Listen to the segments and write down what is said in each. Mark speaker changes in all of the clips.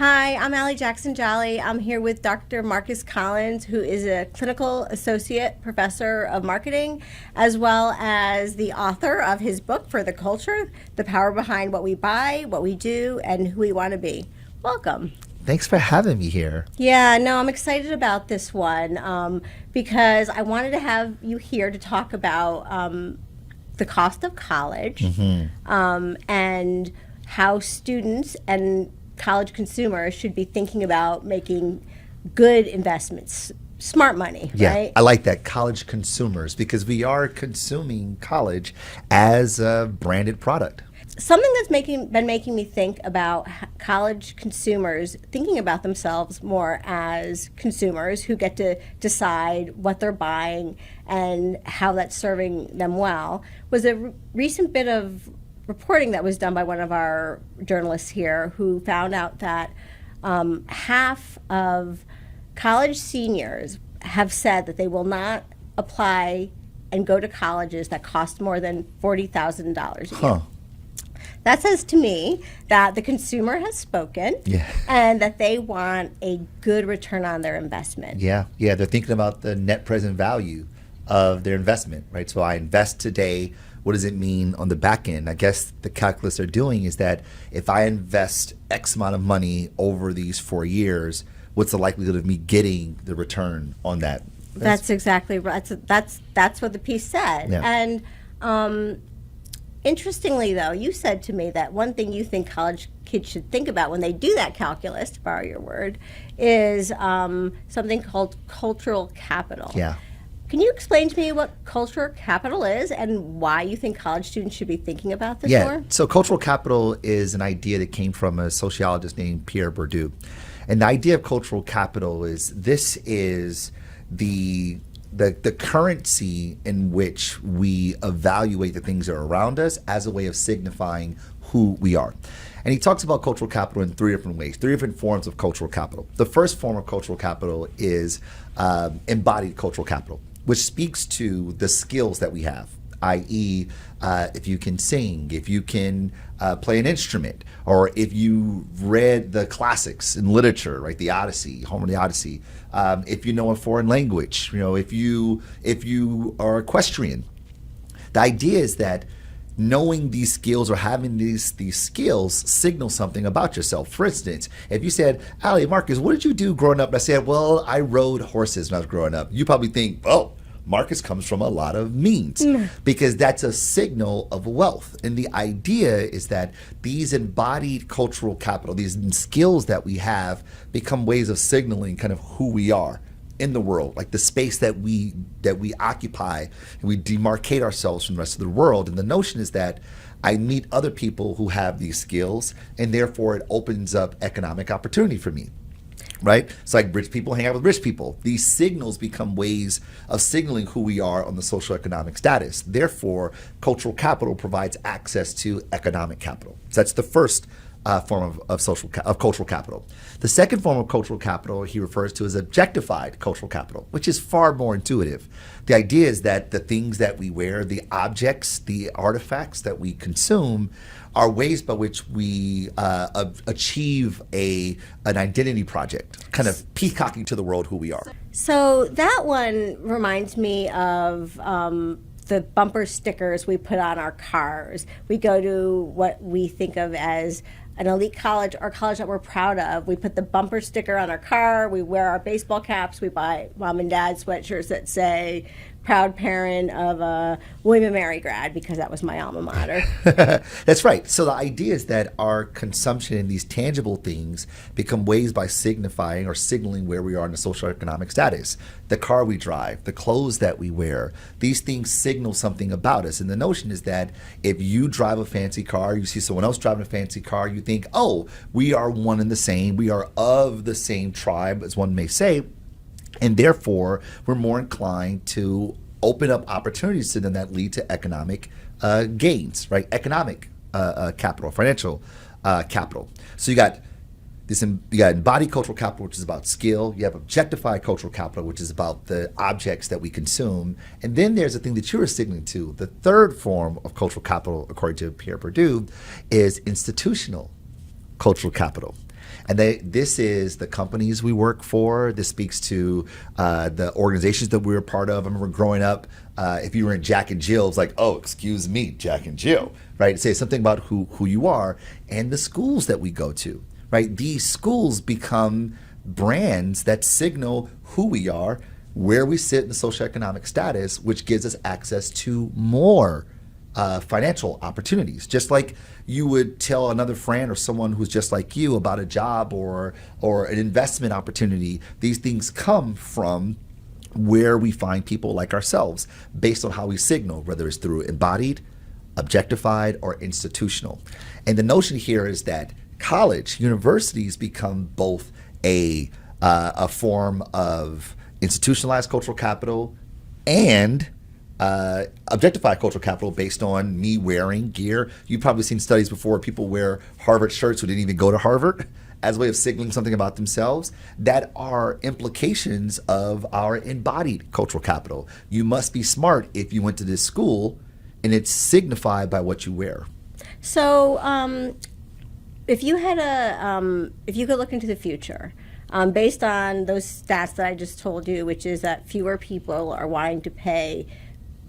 Speaker 1: Hi, I'm Allie Jackson Jolly. I'm here with Dr. Marcus Collins, who is a clinical associate professor of marketing, as well as the author of his book, For the Culture, The Power Behind What We Buy, What We Do, and Who We Want to Be. Welcome.
Speaker 2: Thanks for having me here.
Speaker 1: Yeah, no, I'm excited about this one because I wanted to have you here to talk about the cost of college and how students and college consumers should be thinking about making good investments, smart money, right?
Speaker 2: I like that, college consumers, because we are consuming college as a branded product.
Speaker 1: Something that's been making me think about college consumers thinking about themselves more as consumers who get to decide what they're buying and how that's serving them well was a recent bit of reporting that was done by one of our journalists here who found out that half of college seniors have said that they will not apply and go to colleges that cost more than $40,000 a year. That says to me that the consumer has spoken and that they want a good return on their investment.
Speaker 2: Yeah, they're thinking about the net present value of their investment, right? So I invest today. What does it mean on the back end? I guess the calculus they're doing is that if I invest X amount of money over these 4 years, what's the likelihood of me getting the return on that?
Speaker 1: That's exactly right. That's what the piece said.
Speaker 2: Yeah.
Speaker 1: And interestingly, though, you said to me that one thing you think college kids should think about when they do that calculus, to borrow your word, is something called cultural capital.
Speaker 2: Yeah.
Speaker 1: Can you explain to me what cultural capital is and why you think college students should be thinking about this more?
Speaker 2: So cultural capital is an idea that came from a sociologist named Pierre Bourdieu. And the idea of cultural capital is this is the currency in which we evaluate the things that are around us as a way of signifying who we are. And he talks about cultural capital in three different ways, three different forms of cultural capital. The first form of cultural capital is embodied cultural capital, which speaks to the skills that we have, i.e., if you can sing, if you can play an instrument, or if you read the classics in literature, right, the Odyssey, Homer, the Odyssey, if you know a foreign language, if you are equestrian. The idea is that knowing these skills or having these skills signal something about yourself. For instance, if you said, Allie, Marcus, what did you do growing up? And I said, well, I rode horses when I was growing up. You probably think, oh, Marcus comes from a lot of means because that's a signal of wealth. And the idea is that these embodied cultural capital, these skills that we have become ways of signaling kind of who we are in the world, like the space that we occupy, and we demarcate ourselves from the rest of the world. And the notion is that I meet other people who have these skills, and therefore it opens up economic opportunity for me. Right? So like rich people hang out with rich people. These signals become ways of signaling who we are on the social economic status. Therefore, cultural capital provides access to economic capital. So that's the first form of cultural capital. The second form of cultural capital he refers to as objectified cultural capital, which is far more intuitive. The idea is that the things that we wear, the objects, the artifacts that we consume are ways by which we achieve an identity project, kind of peacocking to the world who we are.
Speaker 1: So that one reminds me of the bumper stickers we put on our cars. We go to what we think of as an elite college or college that we're proud of. We put the bumper sticker on our car, we wear our baseball caps, we buy mom and dad sweatshirts that say proud parent of a William & Mary grad, because that was my alma mater.
Speaker 2: That's right. So the idea is that our consumption in these tangible things become ways by signifying or signaling where we are in the social economic status. The car we drive, the clothes that we wear, these things signal something about us. And the notion is that if you drive a fancy car, you see someone else driving a fancy car, you think, oh, we are one and the same. We are of the same tribe, as one may say. And therefore, we're more inclined to open up opportunities to them that lead to economic gains, right? Economic capital, financial capital. So you got embodied cultural capital, which is about skill. You have objectified cultural capital, which is about the objects that we consume. And then there's a thing that you were signaling to. The third form of cultural capital, according to Pierre Bourdieu, is institutional cultural capital. And this is the companies we work for. This speaks to the organizations that we were part of. I remember growing up, if you were in Jack and Jill, it's like, oh, excuse me, Jack and Jill, right? It says something about who you are, and the schools that we go to, right? These schools become brands that signal who we are, where we sit in the socioeconomic status, which gives us access to more financial opportunities. Just like you would tell another friend or someone who's just like you about a job or an investment opportunity, these things come from where we find people like ourselves based on how we signal, whether it's through embodied, objectified, or institutional. And the notion here is that college, universities become both a form of institutionalized cultural capital and objectified cultural capital based on me wearing gear. You've probably seen studies before where people wear Harvard shirts who didn't even go to Harvard as a way of signaling something about themselves. That are implications of our embodied cultural capital. You must be smart if you went to this school, and it's signified by what you wear.
Speaker 1: So if you could look into the future, based on those stats that I just told you, which is that fewer people are wanting to pay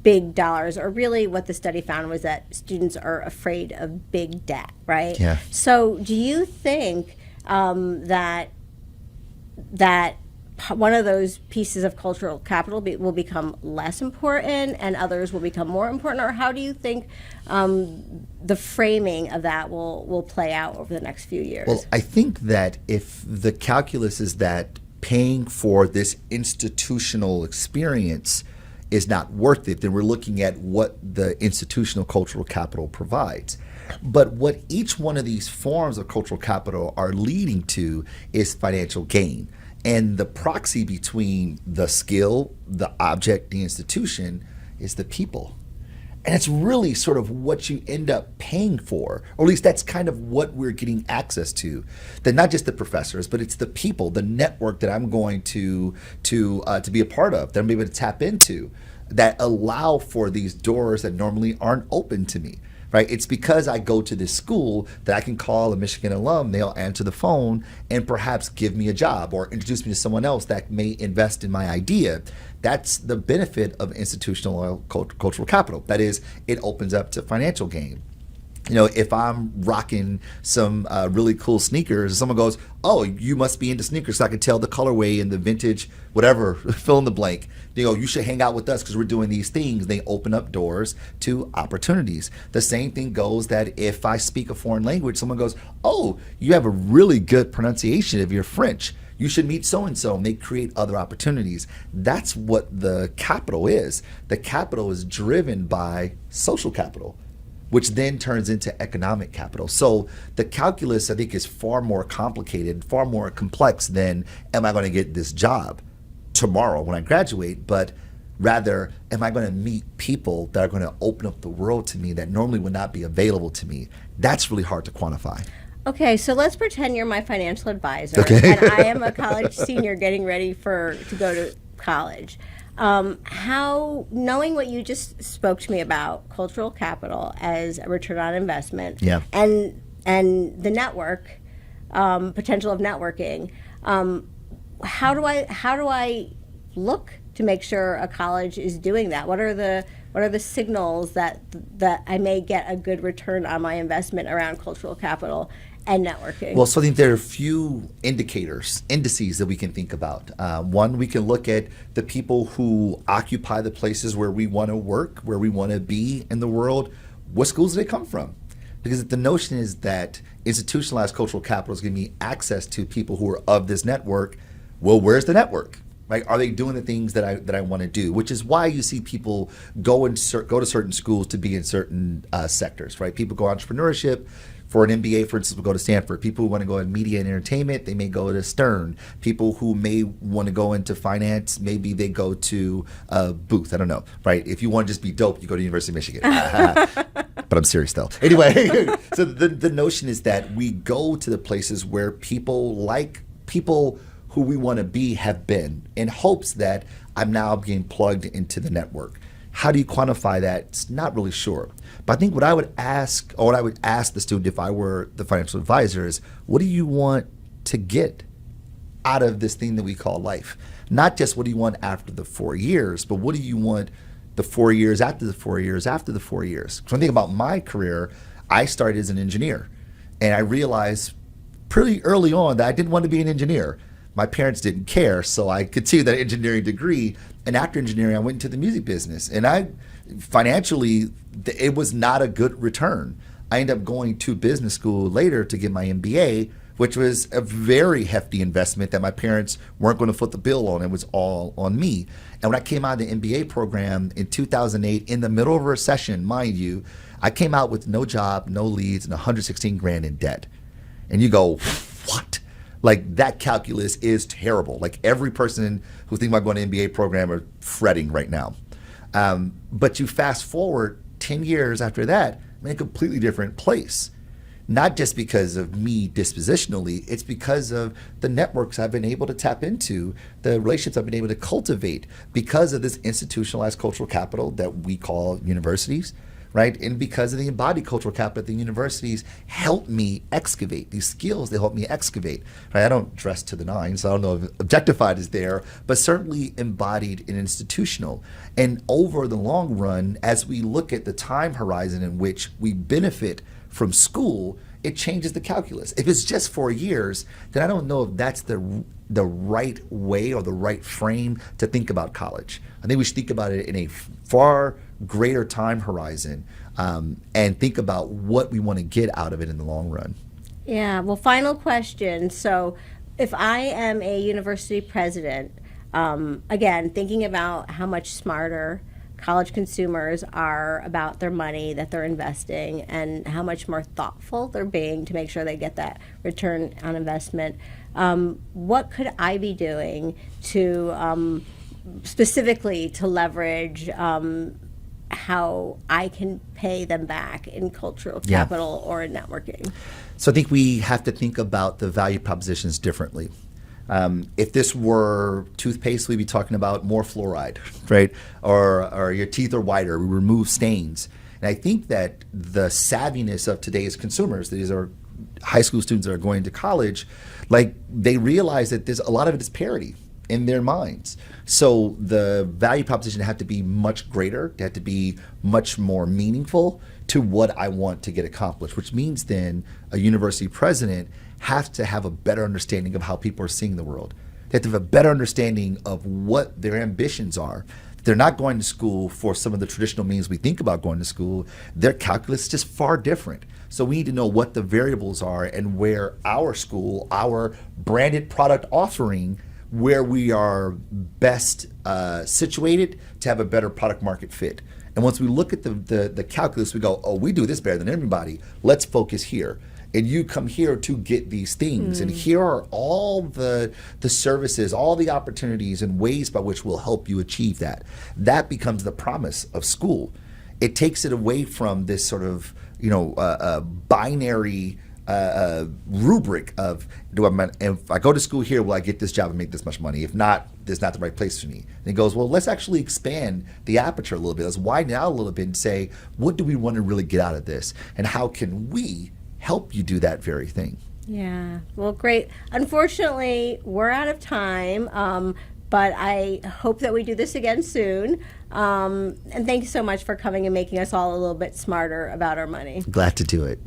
Speaker 1: big dollars, or really what the study found was that students are afraid of big debt, right?
Speaker 2: Yeah.
Speaker 1: So do you think that one of those pieces of cultural capital will become less important and others will become more important? Or how do you think the framing of that will play out over the next few years?
Speaker 2: Well, I think that if the calculus is that paying for this institutional experience is not worth it, then we're looking at what the institutional cultural capital provides. But what each one of these forms of cultural capital are leading to is financial gain. And the proxy between the skill, the object, the institution is the people. And it's really sort of what you end up paying for, or at least that's kind of what we're getting access to. That not just the professors, but it's the people, the network that I'm going to be a part of, that I'm able to tap into, that allow for these doors that normally aren't open to me. Right? It's because I go to this school that I can call a Michigan alum, they'll answer the phone and perhaps give me a job or introduce me to someone else that may invest in my idea. That's the benefit of institutional cultural capital. That is, it opens up to financial gain. You know, if I'm rocking some really cool sneakers, someone goes, oh, you must be into sneakers, so I can tell the colorway and the vintage, whatever, fill in the blank. You know, you should hang out with us because we're doing these things. They open up doors to opportunities. The same thing goes that if I speak a foreign language, someone goes, oh, you have a really good pronunciation of your French. You should meet so-and-so, and they create other opportunities. That's what the capital is. The capital is driven by social capital, which then turns into economic capital. So the calculus, I think, is far more complicated, far more complex than, am I going to get this job tomorrow when I graduate, but rather, am I going to meet people that are going to open up the world to me that normally would not be available to me? That's really hard to quantify.
Speaker 1: Okay, so let's pretend you're my financial advisor,
Speaker 2: Okay.
Speaker 1: and I am a college senior getting ready to go to college. How, knowing what you just spoke to me about cultural capital as a return on investment,
Speaker 2: Yeah.
Speaker 1: and the network, potential of networking, how do I look to make sure a college is doing that? What are the signals that I may get a good return on my investment around cultural capital and networking?
Speaker 2: Well, so I think there are a few indices that we can think about. One, we can look at the people who occupy the places where we want to work, where we want to be in the world. What schools do they come from? Because if the notion is that institutionalized cultural capital is giving me access to people who are of this network, well, where's the network? Right? Are they doing the things that I want to do? Which is why you see people go to certain schools to be in certain sectors, right? People go entrepreneurship. For an MBA, for instance, will go to Stanford. People who want to go in media and entertainment, they may go to Stern. People who may want to go into finance, maybe they go to Booth. I don't know, right? If you want to just be dope, you go to University of Michigan. But I'm serious though. Anyway, so the notion is that we go to the places where people who we want to be have been, in hopes that I'm now being plugged into the network. How do you quantify that? It's not really sure. But I think what I would ask the student if I were the financial advisor is, what do you want to get out of this thing that we call life. Not just what do you want after the 4 years, but what do you want the 4 years after the 4 years after the 4 years. So when I think about my career, I started as an engineer, and I realized pretty early on that I didn't want to be an engineer. My parents didn't care, so I continued that engineering degree. And after engineering, I went into the music business. And financially, it was not a good return. I ended up going to business school later to get my MBA, which was a very hefty investment that my parents weren't going to foot the bill on. It was all on me. And when I came out of the MBA program in 2008, in the middle of a recession, mind you, I came out with no job, no leads, and 116 grand in debt. And you go, what? Like, that calculus is terrible. Like, every person who's thinking about going to an MBA program are fretting right now. But you fast forward 10 years after that, I'm in a completely different place. Not just because of me dispositionally, it's because of the networks I've been able to tap into, the relationships I've been able to cultivate because of this institutionalized cultural capital that we call universities, right? And because of the embodied cultural capital that the universities help me excavate. These skills, they help me excavate. Right? I don't dress to the nines, so I don't know if objectified is there, but certainly embodied and institutional. And over the long run, as we look at the time horizon in which we benefit from school, it changes the calculus. If it's just 4 years, then I don't know if that's the right way or the right frame to think about college. I think we should think about it in a far greater time horizon, and think about what we want to get out of it in the long run.
Speaker 1: Yeah, well, final question. So if I am a university president, again, thinking about how much smarter college consumers are about their money that they're investing and how much more thoughtful they're being to make sure they get that return on investment, what could I be doing to specifically to leverage how I can pay them back in cultural capital or in networking?
Speaker 2: So I think we have to think about the value propositions differently. If this were toothpaste, we'd be talking about more fluoride, right? Or your teeth are whiter, we remove stains. And I think that the savviness of today's consumers, these are high school students that are going to college, like, they realize that there's a lot of it is parity in their minds. So the value proposition had to be much greater, it had to be much more meaningful to what I want to get accomplished, which means then a university president has to have a better understanding of how people are seeing the world. They have to have a better understanding of what their ambitions are. They're not going to school for some of the traditional means we think about going to school. Their calculus is just far different. So we need to know what the variables are and where our school, our branded product offering, where we are best situated to have a better product market fit. And once we look at the calculus, we go, oh, we do this better than everybody. Let's focus here. And you come here to get these things. And here are all the services, all the opportunities and ways by which we'll help you achieve that. That becomes the promise of school. It takes it away from this sort of, binary rubric of, if I go to school here, will I get this job and make this much money? If not, this is not the right place for me. And it goes, well, let's actually expand the aperture a little bit. Let's widen it out a little bit and say, what do we want to really get out of this? And how can we help you do that very thing?
Speaker 1: Yeah, well, great. Unfortunately, we're out of time, but I hope that we do this again soon. And thank you so much for coming and making us all a little bit smarter about our money.
Speaker 2: Glad to do it.